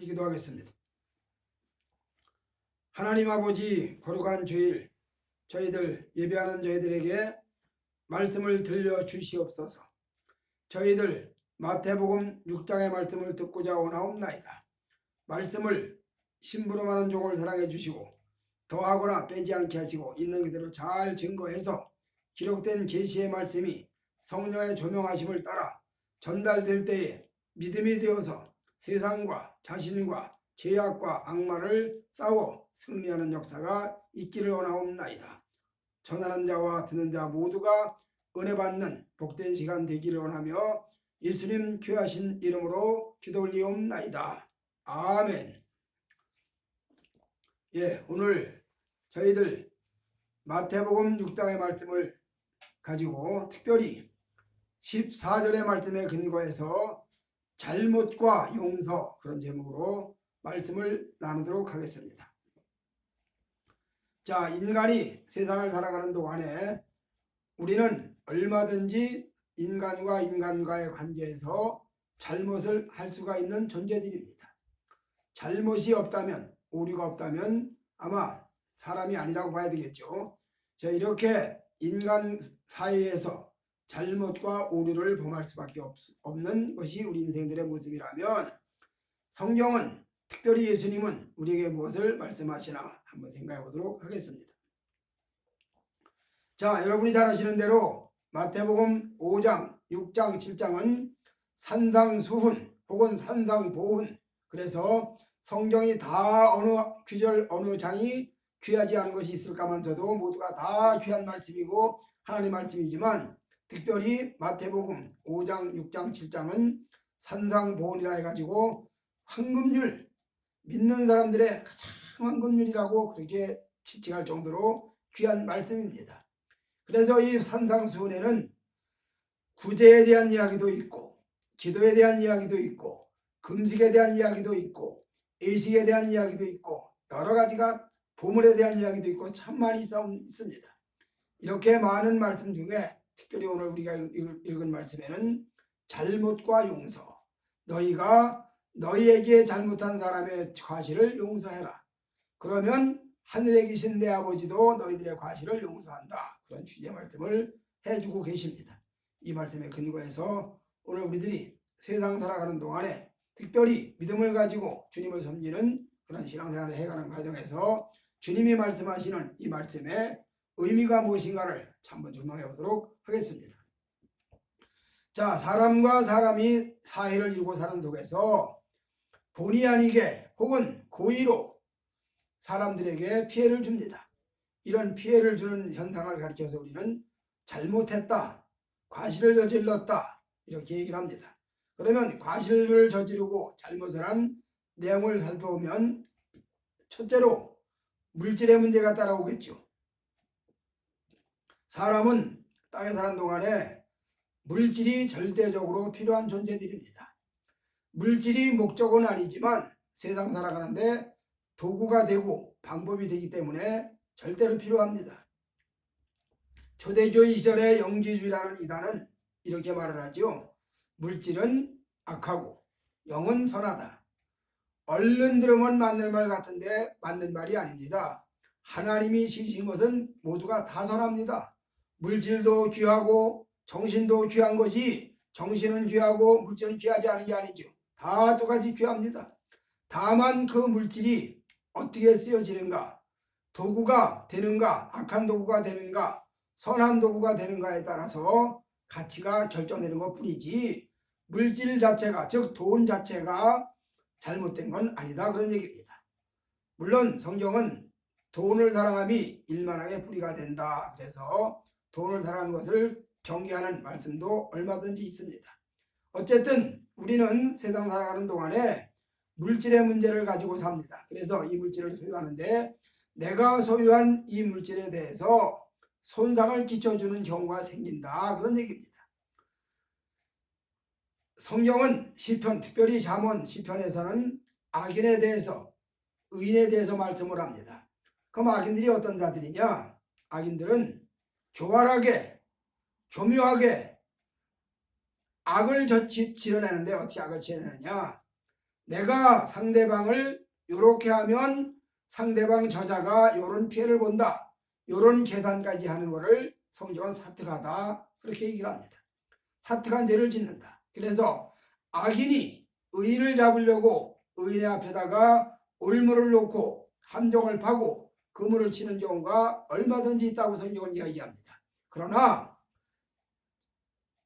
기도하겠습니다. 하나님 아버지, 거룩한 주일 저희들 예배하는 저희들에게 말씀을 들려주시옵소서. 저희들 마태복음 6장의 말씀을 듣고자 원하옵나이다. 말씀을 심부름하는 종을 사랑해 주시고 더하거나 빼지 않게 하시고 있는 그대로 잘 증거해서 기록된 계시의 말씀이 성령의 조명하심을 따라 전달될 때에 믿음이 되어서 세상과 자신과 죄악과 악마를 싸워 승리하는 역사가 있기를 원하옵나이다. 전하는 자와 듣는 자 모두가 은혜 받는 복된 시간 되기를 원하며 예수님 귀하신 이름으로 기도 올리옵나이다. 아멘. 오늘 저희들 마태복음 6장의 말씀을 가지고 특별히 14절의 말씀에 근거해서 잘못과 용서, 그런 제목으로 말씀을 나누도록 하겠습니다. 자, 인간이 세상을 살아가는 동안에 우리는 얼마든지 인간과 인간과의 관계에서 잘못을 할 수가 있는 존재들입니다. 잘못이 없다면, 오류가 없다면 아마 사람이 아니라고 봐야 되겠죠. 자, 이렇게 인간 사회에서 잘못과 오류를 범할 수밖에 없는 것이 우리 인생들의 모습이라면, 성경은, 특별히 예수님은 우리에게 무엇을 말씀하시나 한번 생각해 보도록 하겠습니다. 자, 여러분이 잘 아시는 대로 마태복음 5장, 6장, 7장은 산상수훈 혹은 산상보훈, 그래서 성경이 다 어느 구절 어느 장이 귀하지 않은 것이 있을까만서도 모두가 다 귀한 말씀이고 하나님 말씀이지만, 특별히 마태복음 5장, 6장, 7장은 산상보훈이라 해가지고 황금률, 믿는 사람들의 가장 황금률이라고 그렇게 칭할 정도로 귀한 말씀입니다. 그래서 이 산상수훈에는 구제에 대한 이야기도 있고, 기도에 대한 이야기도 있고, 금식에 대한 이야기도 있고, 의식에 대한 이야기도 있고, 여러 가지가 보물에 대한 이야기도 있고 참 많이 있습니다. 이렇게 많은 말씀 중에 특별히 오늘 우리가 읽은 말씀에는 잘못과 용서, 너희가 너희에게 잘못한 사람의 과실을 용서해라. 그러면 하늘에 계신 내 아버지도 너희들의 과실을 용서한다. 그런 취지의 말씀을 해주고 계십니다. 이 말씀에 근거해서 오늘 우리들이 세상 살아가는 동안에 특별히 믿음을 가지고 주님을 섬기는 그런 신앙생활을 해가는 과정에서 주님이 말씀하시는 이 말씀의 의미가 무엇인가를 한번 조명해 보도록 하겠습니다. 자, 사람과 사람이 사이를 이루고 사는 속에서 본의 아니게 혹은 고의로 사람들에게 피해를 줍니다. 이런 피해를 주는 현상을 가리켜서 우리는 잘못했다, 과실을 저질렀다, 이렇게 얘기를 합니다. 그러면 과실을 저지르고 잘못을 한 내용을 살펴보면 첫째로 물질의 문제가 따라오겠죠. 사람은 땅에 사는 동안에 물질이 절대적으로 필요한 존재들입니다. 물질이 목적은 아니지만 세상 살아가는데 도구가 되고 방법이 되기 때문에 절대로 필요합니다. 초대교회 시절의 영지주의라는 이단은 이렇게 말을 하죠. 물질은 악하고 영은 선하다. 얼른 들으면 맞는 말 같은데 맞는 말이 아닙니다. 하나님이 지으신 것은 모두가 다 선합니다. 물질도 귀하고 정신도 귀한 것이, 정신은 귀하고 물질은 귀하지 않은 게 아니죠. 다 똑같이 귀합니다. 다만 그 물질이 어떻게 쓰여지는가, 도구가 되는가, 악한 도구가 되는가, 선한 도구가 되는가에 따라서 가치가 결정되는 것 뿐이지, 물질 자체가, 즉 돈 자체가 잘못된 건 아니다, 그런 얘기입니다. 물론 성경은 돈을 사랑함이 일만하게 불의가 된다, 그래서 돈을 사랑하는 것을 경계하는 말씀도 얼마든지 있습니다. 어쨌든 우리는 세상 살아가는 동안에 물질의 문제를 가지고 삽니다. 그래서 이 물질을 소유하는데 내가 소유한 이 물질에 대해서 손상을 끼쳐주는 경우가 생긴다, 그런 얘기입니다. 성경은 시편, 특별히 잠언 시편에서는 악인에 대해서, 의인에 대해서 말씀을 합니다. 그럼 악인들이 어떤 자들이냐? 악인들은 교활하게, 교묘하게 악을 지어내는데 어떻게 악을 지어내느냐? 내가 상대방을 이렇게 하면 상대방 저자가 이런 피해를 본다. 이런 계산까지 하는 것을 성경은 사특하다. 그렇게 얘기를 합니다. 사특한 죄를 짓는다. 그래서 악인이 의인을 잡으려고 의인의 앞에다가 올무를 놓고 함정을 파고 그물을 치는 경우가 얼마든지 있다고 성경은 이야기합니다. 그러나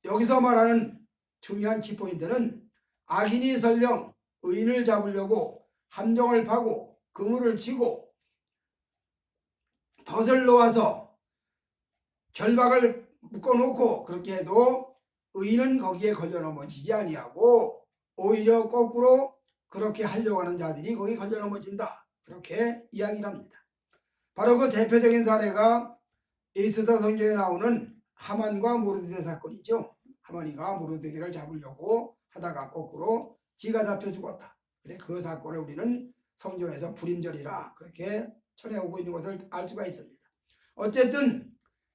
여기서 말하는 중요한 키포인트는 악인이 설령 의인을 잡으려고 함정을 파고 그물을 치고 덫을 놓아서 결박을 묶어놓고 그렇게 해도 의인은 거기에 걸려 넘어지지 아니하고 오히려 거꾸로 그렇게 하려고 하는 자들이 거기에 걸려 넘어진다. 그렇게 이야기를 합니다. 바로 그 대표적인 사례가 에스더 성경에 나오는 하만과 모르드게 사건이죠. 하만이가 모르드게를 잡으려고 하다가 거꾸로 지가 잡혀 죽었다. 그래 그 사건을 우리는 성경에서 불임절이라 그렇게 전해오고 있는 것을 알 수가 있습니다. 어쨌든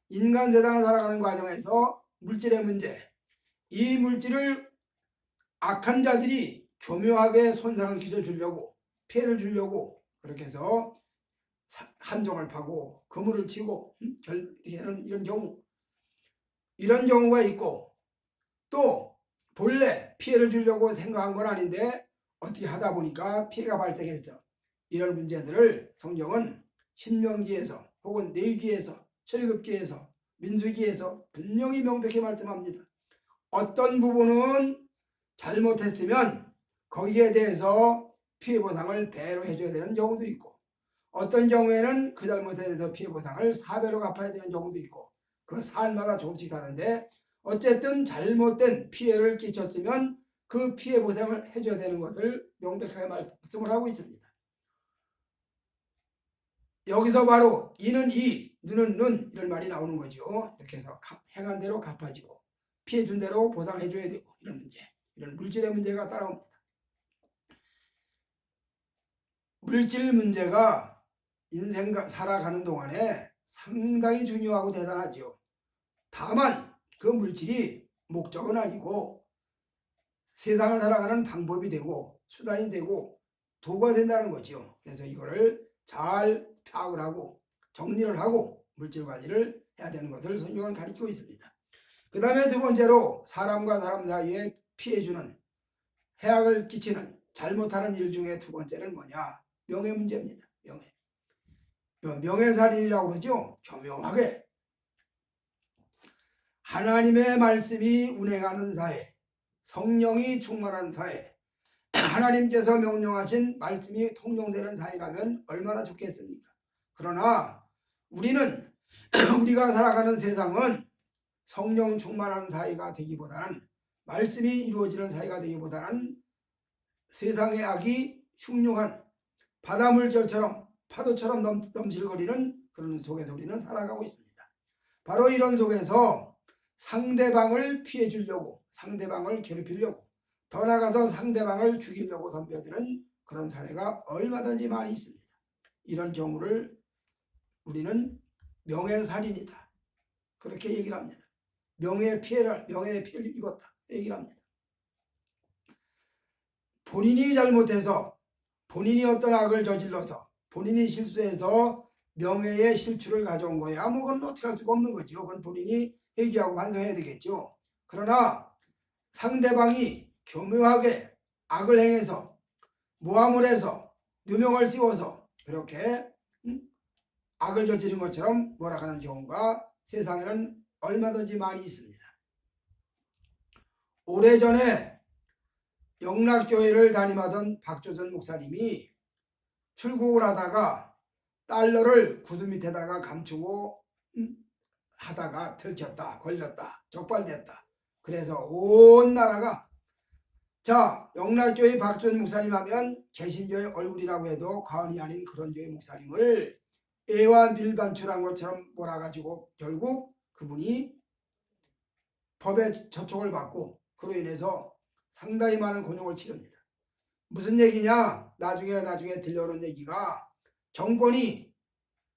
인간 세상을 살아가는 과정에서 물질의 문제, 이 물질을 악한 자들이 교묘하게 손상을 끼쳐주려고 피해를 주려고 그렇게 해서 함정을 파고 그물을 치고 결국에는 이런 경우가 있고 또 본래 피해를 주려고 생각한 건 아닌데 어떻게 하다 보니까 피해가 발생했어. 이런 문제들을 성경은 신명기에서 혹은 레위기에서 출애굽기에서 민수기에서 분명히 명백히 말씀합니다. 어떤 부분은 잘못했으면 거기에 대해서 피해보상을 배로 해줘야 되는 경우도 있고 어떤 경우에는 그 잘못에 대해서 피해보상을 4배로 갚아야 되는 경우도 있고 그 사안마다 조금씩 다른데 어쨌든 잘못된 피해를 끼쳤으면 그 피해보상을 해줘야 되는 것을 명백하게 말씀을 하고 있습니다. 여기서 바로 이는 이, 눈은 눈 이런 말이 나오는 거죠. 이렇게 해서 행한 대로 갚아지고 피해 준 대로 보상해줘야 되고 이런 문제, 이런 물질의 문제가 따라옵니다. 물질 문제가 인생 살아가는 동안에 상당히 중요하고 대단하죠. 다만 그 물질이 목적은 아니고 세상을 살아가는 방법이 되고 수단이 되고 도구가 된다는 거죠. 그래서 이거를 잘 파악을 하고 정리를 하고 물질 관리를 해야 되는 것을 성경은 가르치고 있습니다. 그 다음에 두 번째로 사람과 사람 사이에 피해주는 해악을 끼치는 잘못하는 일 중에 두 번째는 뭐냐? 명예 문제입니다. 명예살인이라고 그러죠. 교묘하게 하나님의 말씀이 운행하는 사회, 성령이 충만한 사회, 하나님께서 명령하신 말씀이 통용되는 사회라면 얼마나 좋겠습니까? 그러나 우리는 우리가 살아가는 세상은 성령 충만한 사회가 되기보다는 말씀이 이루어지는 사회가 되기보다는 세상의 악이 흉흉한 바닷물결처럼 파도처럼 넘실거리는 그런 속에서 우리는 살아가고 있습니다. 바로 이런 속에서 상대방을 피해 주려고 상대방을 괴롭히려고 더 나아가서 상대방을 죽이려고 덤벼드는 그런 사례가 얼마든지 많이 있습니다. 이런 경우를 우리는 명예살인이다 그렇게 얘기를 합니다. 명예의 피해를 입었다 얘기를 합니다. 본인이 잘못해서 본인이 어떤 악을 저질러서 본인이 실수해서 명예의 실추를 가져온 거야. 뭐 그건 어떻게 할 수가 없는 거죠. 그건 본인이 회개하고 반성해야 되겠죠. 그러나 상대방이 교묘하게 악을 행해서 모함을 해서 누명을 씌워서 그렇게 악을 저지른 것처럼 몰아가는 경우가 세상에는 얼마든지 많이 있습니다. 오래전에 영락교회를 담임하던 박조선 목사님이 출국을 하다가 달러를 구두 밑에다가 감추고 하다가 들켰다, 걸렸다, 적발됐다. 그래서 온 나라가 자 영락교회 박조선 목사님 하면 개신교의 얼굴이라고 해도 과언이 아닌 그런 교회 목사님을 애와 밀반출한 것처럼 몰아가지고 결국 그분이 법에 저촉을 받고 그로 인해서 상당히 많은 곤욕을 치릅니다. 무슨 얘기냐? 나중에 들려오는 얘기가 정권이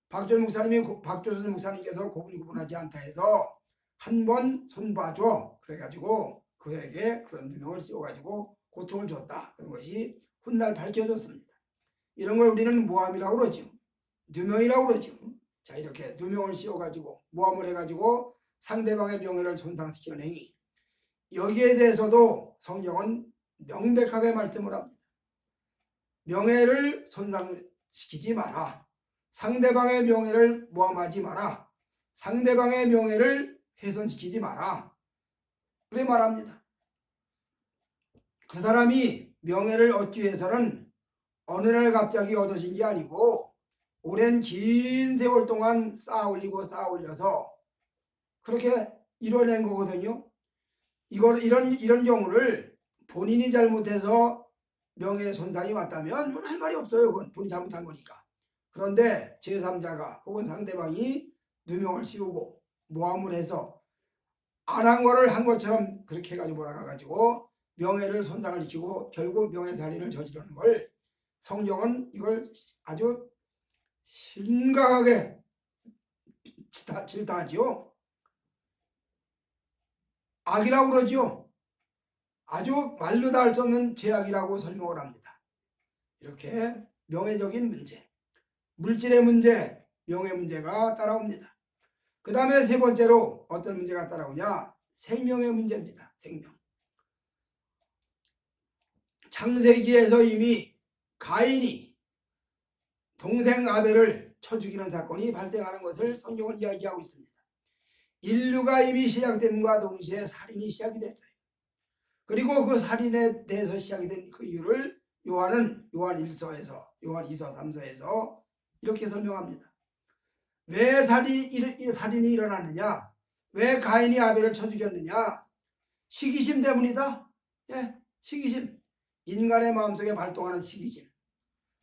박조선 목사님께서 고분고분하지 않다 해서 한 번 손봐줘 그래가지고 그에게 그런 누명을 씌워가지고 고통을 줬다. 그런 것이 훗날 밝혀졌습니다. 이런 걸 우리는 모함이라고 그러죠. 누명이라고 그러죠. 자, 이렇게 누명을 씌워가지고 모함을 해가지고 상대방의 명예를 손상시키는 행위, 여기에 대해서도 성경은 명백하게 말씀을 합니다. 명예를 손상시키지 마라. 상대방의 명예를 모함하지 마라. 상대방의 명예를 훼손시키지 마라. 그래 말합니다. 그 사람이 명예를 얻기 위해서는 어느 날 갑자기 얻어진 게 아니고 오랜 긴 세월 동안 쌓아올리고 쌓아올려서 그렇게 이뤄낸 거거든요. 이런 경우를 본인이 잘못해서 명예 손상이 왔다면 할 말이 없어요. 그건 본인이 잘못한 거니까. 그런데 제3자가 혹은 상대방이 누명을 씌우고 모함을 해서 안 한 거를 한 것처럼 그렇게 해가지고 몰아가가지고 명예를 손상을 시키고 결국 명예살인을 저지르는 걸 성경은 이걸 아주 심각하게 질타하지요. 악이라고 그러지요. 아주 말로 다 할 수 없는 죄악이라고 설명을 합니다. 이렇게 명예적인 문제, 물질의 문제, 명예 문제가 따라옵니다. 그 다음에 세 번째로 어떤 문제가 따라오냐? 생명의 문제입니다. 생명. 창세기에서 이미 가인이 동생 아벨을 쳐 죽이는 사건이 발생하는 것을 성경은 이야기하고 있습니다. 인류가 이미 시작됨과 동시에 살인이 시작이 됐어요. 그리고 그 살인에 대해서 시작이 된 그 이유를 요한 1서에서 요한 2서 3서에서 이렇게 설명합니다. 왜 살인이 일어났느냐? 왜 가인이 아벨을 쳐 죽였느냐? 시기심 때문이다. 예, 시기심. 인간의 마음속에 발동하는 시기심.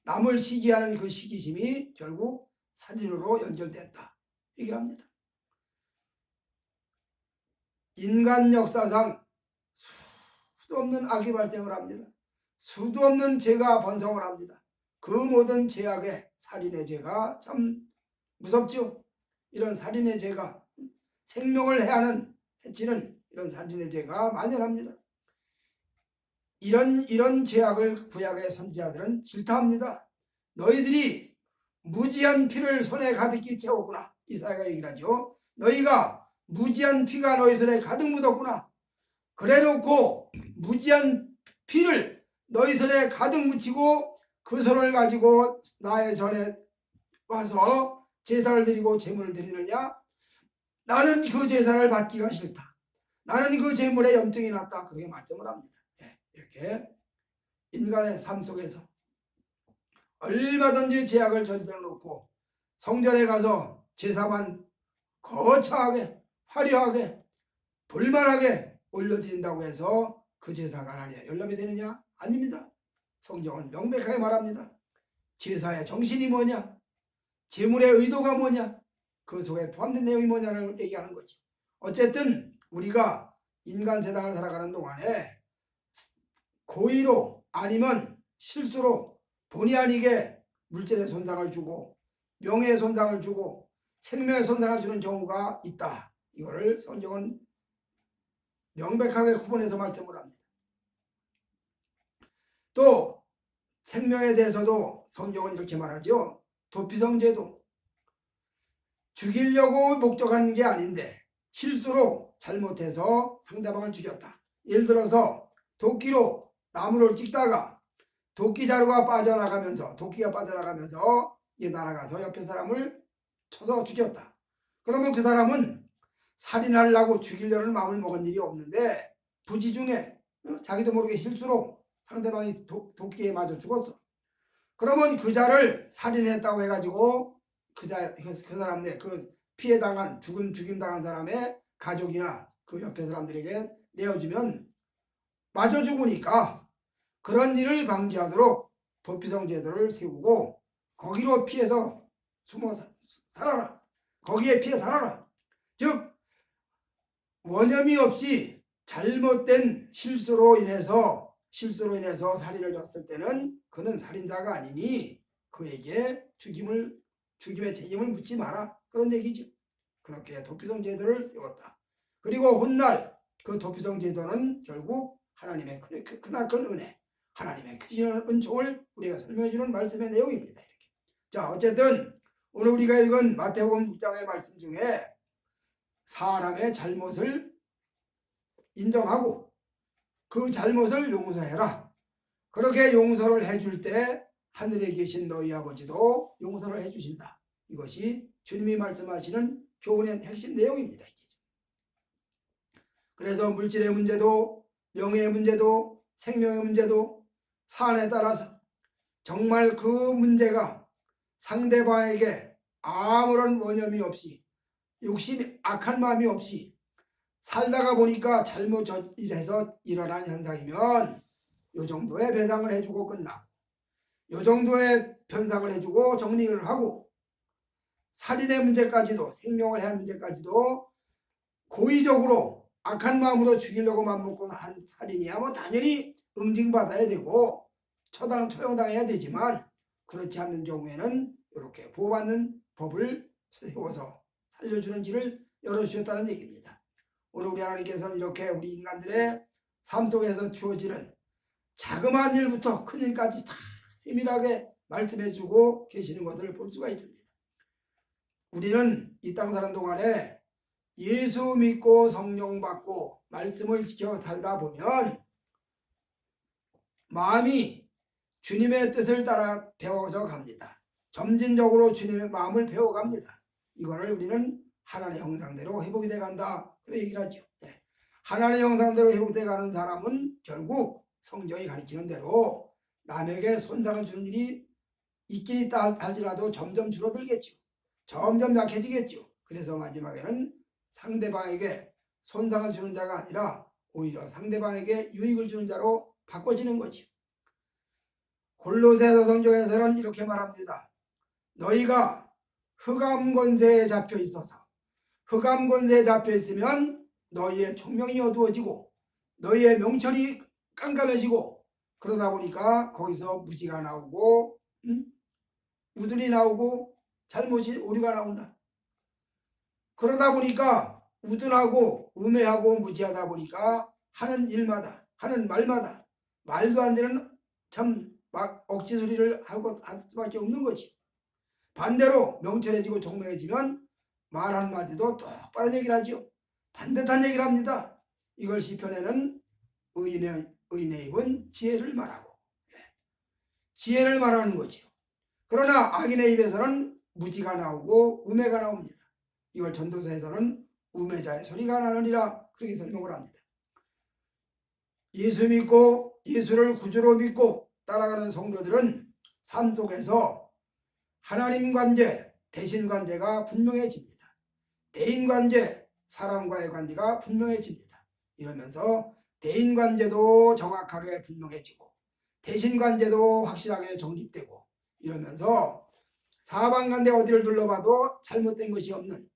남을 시기하는 그 시기심이 결국 살인으로 연결됐다. 얘기를 합니다. 인간 역사상 수도 없는 악이 발생을 합니다. 수도 없는 죄가 번성을 합니다. 그 모든 죄악의 살인의 죄가 참 무섭죠. 이런 살인의 죄가 생명을 해치는 이런 살인의 죄가 만연합니다. 이런 죄악을 구약의 선지자들은 질타합니다. 너희들이 무지한 피를 손에 가득히 채웠구나. 이사야가 얘기를 하죠. 너희가 무지한 피가 너희 손에 가득 묻었구나. 그래놓고 무지한 피를 너희 손에 가득 묻히고 그 손을 가지고 나의 전에 와서 제사를 드리고 제물을 드리느냐? 나는 그 제사를 받기가 싫다. 나는 그 제물에 염증이 났다. 그렇게 말씀을 합니다. 이렇게 인간의 삶 속에서 얼마든지 죄악을 저지러 놓고 성전에 가서 제사만 거창하게 화려하게 볼만하게 올려드린다고 해서 그 제사가 하나님의 열람이 되느냐? 아닙니다. 성경은 명백하게 말합니다. 제사의 정신이 뭐냐? 제물의 의도가 뭐냐? 그 속에 포함된 내용이 뭐냐를 얘기하는 거죠. 어쨌든 우리가 인간 세상을 살아가는 동안에 고의로 아니면 실수로 본의 아니게 물질의 손상을 주고 명예의 손상을 주고 생명의 손상을 주는 경우가 있다. 이거를 성경은 명백하게 구분해서 말씀을 합니다. 또 생명에 대해서도 성경은 이렇게 말하죠. 도피성제도. 죽이려고 목적하는 게 아닌데 실수로 잘못해서 상대방을 죽였다. 예를 들어서 도끼로 나무를 찍다가 도끼자루가 빠져나가면서 이게 날아가서 옆에 사람을 쳐서 죽였다. 그러면 그 사람은 살인하려고 죽이려는 마음을 먹은 일이 없는데 부지 중에 자기도 모르게 실수로 상대방이 도끼에 맞아 죽었어. 그러면 그 자를 살인했다고 해가지고 그 사람 그 피해 당한 죽임 당한 사람의 가족이나 그 옆에 사람들에게 내어주면 맞아 죽으니까 그런 일을 방지하도록 도피성 제도를 세우고 거기로 피해서 숨어 살아라. 거기에 피해 살아라. 즉 원념이 없이 잘못된 실수로 인해서 살인을 졌을 때는 그는 살인자가 아니니 그에게 죽임의 책임을 묻지 마라. 그런 얘기죠. 그렇게 도피성 제도를 세웠다. 그리고 훗날 그 도피성 제도는 결국 하나님의 크나큰 은혜, 하나님의 크신 은총을 우리가 설명해 주는 말씀의 내용입니다. 이렇게. 자, 어쨌든 오늘 우리가 읽은 마태복음 6장의 말씀 중에 사람의 잘못을 인정하고 그 잘못을 용서해라. 그렇게 용서를 해줄 때 하늘에 계신 너희 아버지도 용서를 해주신다. 이것이 주님이 말씀하시는 교훈의 핵심 내용입니다. 그래서 물질의 문제도 명예의 문제도 생명의 문제도 사안에 따라서 정말 그 문제가 상대방에게 아무런 원념이 없이 욕심이 악한 마음이 없이 살다가 보니까 잘못 일해서 일어난 현상이면 요 정도의 배상을 해주고 끝나고 요 정도의 변상을 해주고 정리를 하고 살인의 문제까지도 생명을 해야 할 문제까지도 고의적으로 악한 마음으로 죽이려고 맘먹고 한 살인이야 뭐 당연히 응징받아야 되고 처형당해야 되지만 그렇지 않는 경우에는 이렇게 보호받는 법을 세워서 살려주는 길을 열어주셨다는 얘기입니다. 오늘 우리 하나님께서는 이렇게 우리 인간들의 삶 속에서 주어지는 자그마한 일부터 큰 일까지 다 세밀하게 말씀해주고 계시는 것을 볼 수가 있습니다. 우리는 이 땅 사는 동안에 예수 믿고 성령 받고 말씀을 지켜 살다 보면 마음이 주님의 뜻을 따라 배워져 갑니다. 점진적으로 주님의 마음을 배워갑니다. 이거를 우리는 하나님의 형상대로 회복이 돼간다. 그래 얘기를 하죠. 네. 하나님의 형상대로 회복돼 가는 사람은 결국 성경이 가리키는 대로 남에게 손상을 주는 일이 있긴 있다 할지라도 점점 줄어들겠죠. 점점 약해지겠죠. 그래서 마지막에는 상대방에게 손상을 주는 자가 아니라 오히려 상대방에게 유익을 주는 자로 바꿔지는 거죠. 골로새서 성경에서는 이렇게 말합니다. 너희가 흑암 권세에 잡혀 있어서 흑암 권세에 잡혀 있으면 너희의 총명이 어두워지고 너희의 명철이 깜깜해지고 그러다 보니까 거기서 무지가 나오고 우둔이 나오고 잘못이 오류가 나온다. 그러다 보니까 우둔하고 우매하고 무지하다 보니까 하는 일마다 하는 말마다 말도 안 되는 참 막 억지 소리를 하고 할 수밖에 없는 거지. 반대로 명철해지고 총명해지면 말 한마디도 똑바른 얘기를 하죠. 반듯한 얘기를 합니다. 이걸 시편에는 의인의 입은 지혜를 말하고 지혜를 말하는 거죠. 그러나 악인의 입에서는 무지가 나오고 우매가 나옵니다. 이걸 전도서에서는 우매자의 소리가 나느니라 그렇게 설명을 합니다. 예수 믿고 예수를 구주로 믿고 따라가는 성도들은 삶 속에서 하나님 관계, 대신 관계가 분명해집니다. 대인 관계, 사람과의 관계가 분명해집니다. 이러면서 대인 관계도 정확하게 분명해지고 대신 관계도 확실하게 정립되고 이러면서 사방 관계 어디를 둘러봐도 잘못된 것이 없는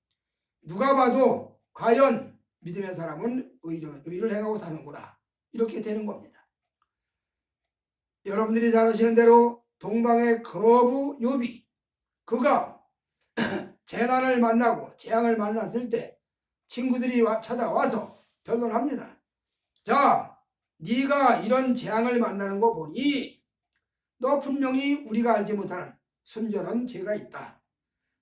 누가 봐도 과연 믿음의 사람은 의를 행하고 사는구나 이렇게 되는 겁니다. 여러분들이 잘 아시는 대로 동방의 거부 욥이 그가 재난을 만나고 재앙을 만났을 때 친구들이 찾아와서 변론합니다. 자, 네가 이런 재앙을 만나는 거 보니 너 분명히 우리가 알지 못하는 순전한 죄가 있다.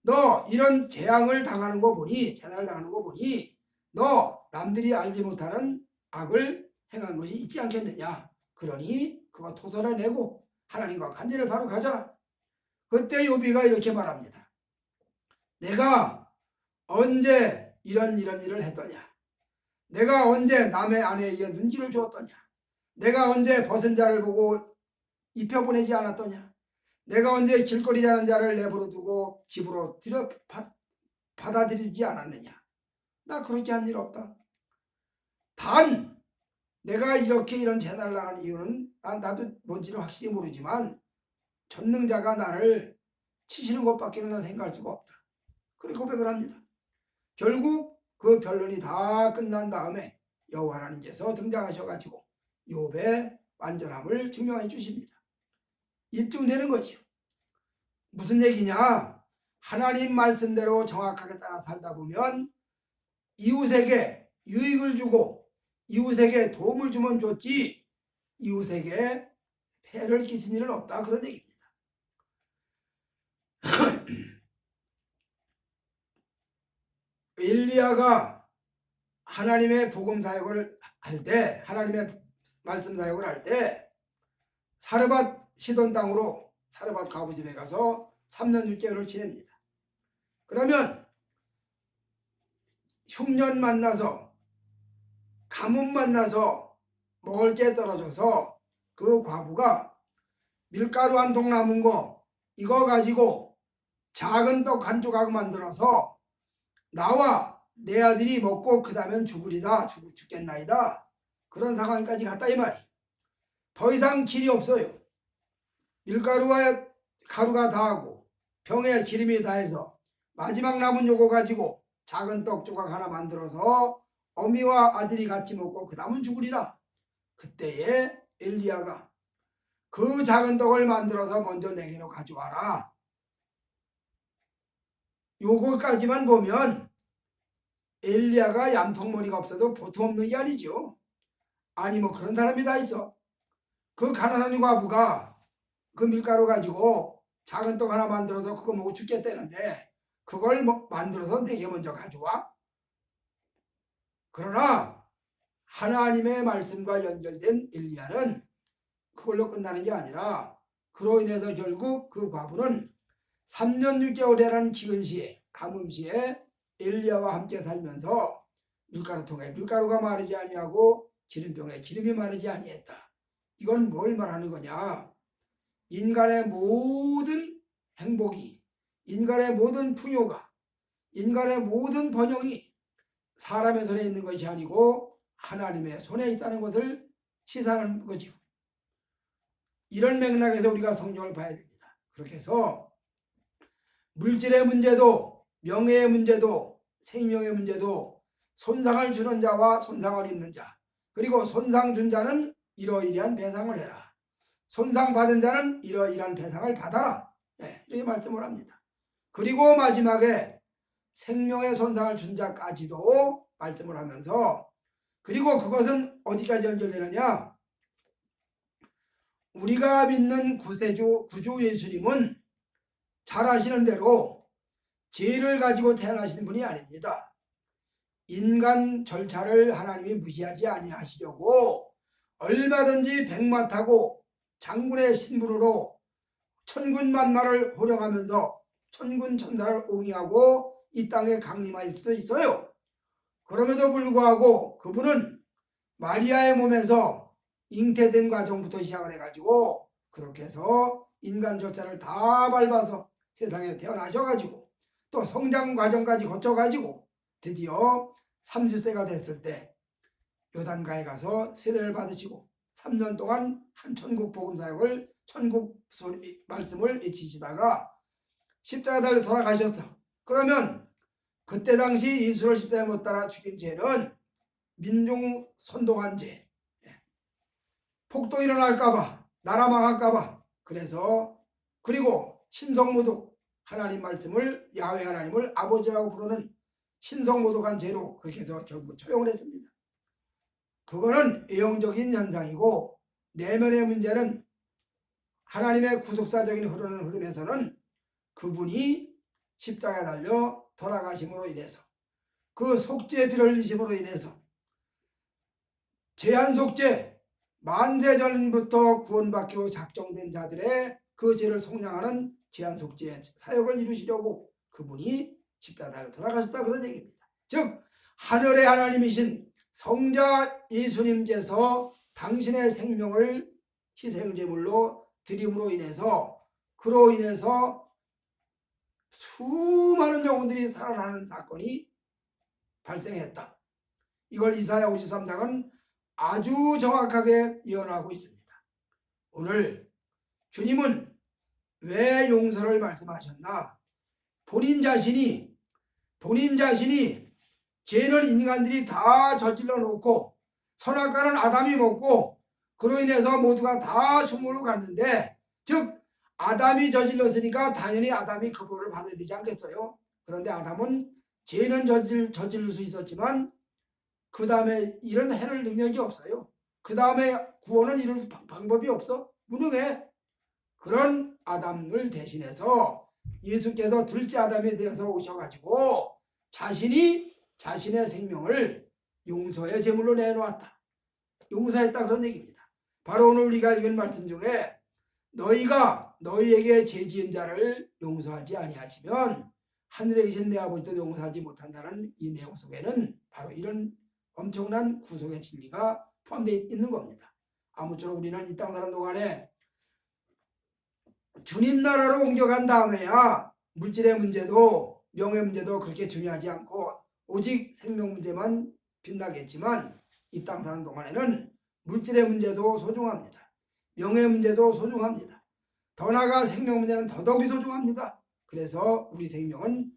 너 이런 재앙을 당하는 거 보니 재난을 당하는 거 보니 너 남들이 알지 못하는 악을 행한 것이 있지 않겠느냐. 그러니 그거 토설해내고 하나님과 관계를 바로 가져라. 그때 욥이가 이렇게 말합니다. 내가 언제 이런 일을 했더냐. 내가 언제 남의 아내에게 눈치를 주었더냐. 내가 언제 벗은 자를 보고 입혀보내지 않았더냐. 내가 언제 길거리 자는 자를 내버려 두고 집으로 받아들이지 않았느냐. 나 그렇게 한 일 없다. 단 내가 이렇게 이런 재난을 당하는 이유는 나도 뭔지는 확실히 모르지만 전능자가 나를 치시는 것밖에는 난 생각할 수가 없다. 그렇게 고백을 합니다. 결국 그 변론이 다 끝난 다음에 여호와 하나님께서 등장하셔가지고 욥의 완전함을 증명해 주십니다. 입증되는 거죠. 무슨 얘기냐? 하나님 말씀대로 정확하게 따라 살다 보면 이웃에게 유익을 주고 이웃에게 도움을 주면 좋지 이웃에게 해를 끼친 일은 없다 그런 얘기입니다. 엘리야가 하나님의 복음 사역을 할 때, 하나님의 말씀 사역을 할 때 사르밧 시돈 땅으로 사르밧 과부 집에 가서 3년 6개월을 지냅니다. 그러면 흉년 만나서 가뭄 만나서 먹을 게 떨어져서 그 과부가 밀가루 한 통 남은 거 이거 가지고 작은 떡 한 조각 만들어서 나와 내 아들이 먹고 그 다음엔 죽으리다 죽겠나이다 그런 상황까지 갔다 이 말이. 더 이상 길이 없어요. 밀가루와 가루가 다하고 병에 기름이 다해서 마지막 남은 요거 가지고 작은 떡 조각 하나 만들어서 어미와 아들이 같이 먹고 그 다음은 죽으리라. 그때에 엘리야가 그 작은 떡을 만들어서 먼저 내게로 가져와라. 요거까지만 보면 엘리야가 얌통머리가 없어도 보통 없는 게 아니죠. 아니 뭐 그런 사람이 다 있어. 그 가난한 과부가 그 밀가루 가지고 작은 떡 하나 만들어서 그거 먹고 죽겠다는데 그걸 만들어서 내게 먼저 가져와? 그러나 하나님의 말씀과 연결된 엘리야는 그걸로 끝나는 게 아니라 그로 인해서 결국 그 과부는 3년 6개월이라는 기근 시에 가뭄 시에 엘리야와 함께 살면서 밀가루통에 밀가루가 마르지 아니하고 기름병에 기름이 마르지 아니했다. 이건 뭘 말하는 거냐? 인간의 모든 행복이, 인간의 모든 풍요가, 인간의 모든 번영이 사람의 손에 있는 것이 아니고 하나님의 손에 있다는 것을 시사하는 거죠. 이런 맥락에서 우리가 성경을 봐야 됩니다. 그렇게 해서 물질의 문제도 명예의 문제도 생명의 문제도 손상을 주는 자와 손상을 입는 자, 그리고 손상 준 자는 이러이러한 배상을 해라. 손상 받은 자는 이러이러한 배상을 받아라. 네, 이렇게 말씀을 합니다. 그리고 마지막에 생명의 손상을 준 자까지도 말씀을 하면서, 그리고 그것은 어디까지 연결되느냐? 우리가 믿는 구주 예수님은 잘 아시는 대로 죄를 가지고 태어나신 분이 아닙니다. 인간 절차를 하나님이 무시하지 아니하시려고 얼마든지 백마 타고 장군의 신분으로 천군만마를 호령하면서 천군 천사를 옹이하고 이 땅에 강림할 수도 있어요. 그럼에도 불구하고 그분은 마리아의 몸에서 잉태된 과정부터 시작을 해가지고 그렇게 해서 인간 절차를 다 밟아서 세상에 태어나셔가지고 또 성장 과정까지 거쳐가지고 드디어 30세가 됐을 때 요단가에 가서 세례를 받으시고 3년 동안 한 천국 복음 사역을 천국 말씀을 외치시다가 십자가 달려 돌아가셨어. 그러면 그때 당시 예수를 십자가에 못 따라 죽인 죄는 민중 선동한 죄, 폭동 일어날까봐, 나라 망할까봐, 그래서 그리고 신성모독, 하나님 말씀을 야훼 하나님을 아버지라고 부르는 신성모독한 죄로 그렇게 해서 결국 처형을 했습니다. 그거는 외형적인 현상이고 내면의 문제는 하나님의 구속사적인 흐르는 흐름에서는 그분이 십자가에 달려 돌아가심으로 인해서 그 속죄의 피를 흘리심으로 인해서 죄한 속죄 만세 전부터 구원받기로 작정된 자들의 그 죄를 속량하는 죄한 속죄의 사역을 이루시려고 그분이 십자가에 달려 돌아가셨다 그런 얘기입니다. 즉 하늘의 하나님이신 성자 예수님께서 당신의 생명을 희생제물로 드림으로 인해서 그로 인해서 수많은 영혼들이 살아나는 사건이 발생했다. 이걸 이사야 53장은 아주 정확하게 예언하고 있습니다. 오늘 주님은 왜 용서를 말씀하셨나? 본인 자신이 죄는 인간들이 다 저질러 놓고 선악과는 아담이 먹고 그로 인해서 모두가 다 죽음으로 갔는데, 즉 아담이 저질렀으니까 당연히 아담이 그 벌을 받아야 되지 않겠어요? 그런데 아담은 죄는 저질 수 있었지만 그 다음에 이런 해낼 능력이 없어요. 그 다음에 구원을 이룰 방법이 없어. 무능해. 그런 아담을 대신해서 예수께서 둘째 아담이 되어서 오셔가지고 자신이 자신의 생명을 용서의 제물로 내놓았다. 용서했다, 그런 얘기입니다. 바로 오늘 우리가 읽은 말씀 중에 너희가 너희에게 죄 지은 자를 용서하지 아니하시면 하늘에 계신 내 아버지도 용서하지 못한다는 이 내용 속에는 바로 이런 엄청난 구속의 진리가 포함되어 있는 겁니다. 아무쪼록 우리는 이 땅 사는 동안에 주님 나라로 옮겨간 다음에야 물질의 문제도 명예 문제도 그렇게 중요하지 않고 오직 생명 문제만 빛나겠지만, 이 땅 사는 동안에는 물질의 문제도 소중합니다. 명예 문제도 소중합니다. 더 나아가 생명 문제는 더더욱이 소중합니다. 그래서 우리 생명은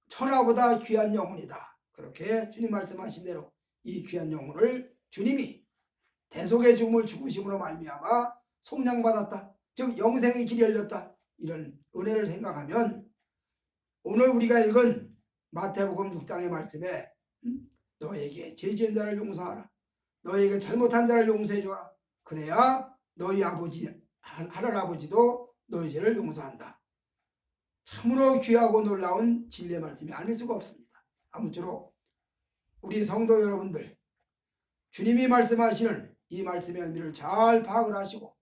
천하보다 귀한 영혼이다. 그렇게 주님 말씀하신 대로 이 귀한 영혼을 주님이 대속의 죽음을 죽으심으로 말미암아 속량받았다. 즉 영생의 길이 열렸다. 이런 은혜를 생각하면 오늘 우리가 읽은 마태복음 6장의 말씀에 너에게 죄 지은 자를 용서하라. 너에게 잘못한 자를 용서해 줘라. 그래야 너희 아버지 하늘 아버지도 너희 죄를 용서한다. 참으로 귀하고 놀라운 진리의 말씀이 아닐 수가 없습니다. 아무쪼록 우리 성도 여러분들, 주님이 말씀하시는 이 말씀의 의미를 잘 파악을 하시고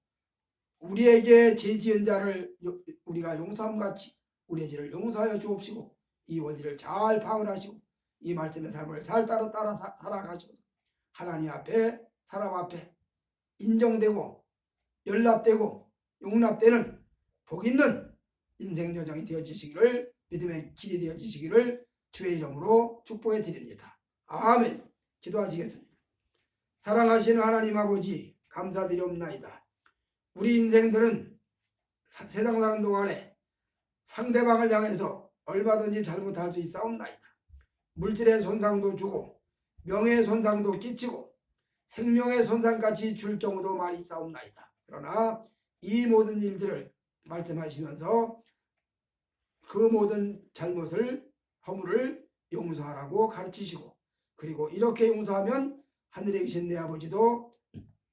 우리에게 죄 지은 자를 우리가 용서함 같이 우리의 죄를 용서하여 주옵시고 이 원리를 잘 파악을 하시고 이 말씀의 삶을 잘 따라 살아가셔서 하나님 앞에 사람 앞에 인정되고 연락되고 용납되는 복 있는 인생 여정이 되어지시기를, 믿음의 길이 되어지시기를 주의 이름으로 축복해 드립니다. 아멘. 기도하시겠습니다. 사랑하시는 하나님 아버지, 감사드리옵나이다. 우리 인생들은 세상 사는 동안에 상대방을 향해서 얼마든지 잘못할 수 있사옵나이다. 물질의 손상도 주고 명예의 손상도 끼치고 생명의 손상까지 줄 경우도 많이 있사옵나이다. 그러나 이 모든 일들을 말씀하시면서 그 모든 잘못을, 허물을 용서하라고 가르치시고, 그리고 이렇게 용서하면 하늘에 계신 내 아버지도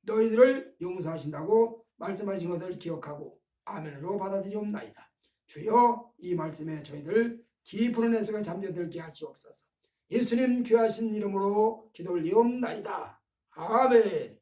너희들을 용서하신다고 말씀하신 것을 기억하고 아멘으로 받아들이옵나이다. 주여, 이 말씀에 저희들 깊은 은혜 속에 잠겨들게 하시옵소서. 예수님 귀하신 이름으로 기도 올리옵나이다. 아멘.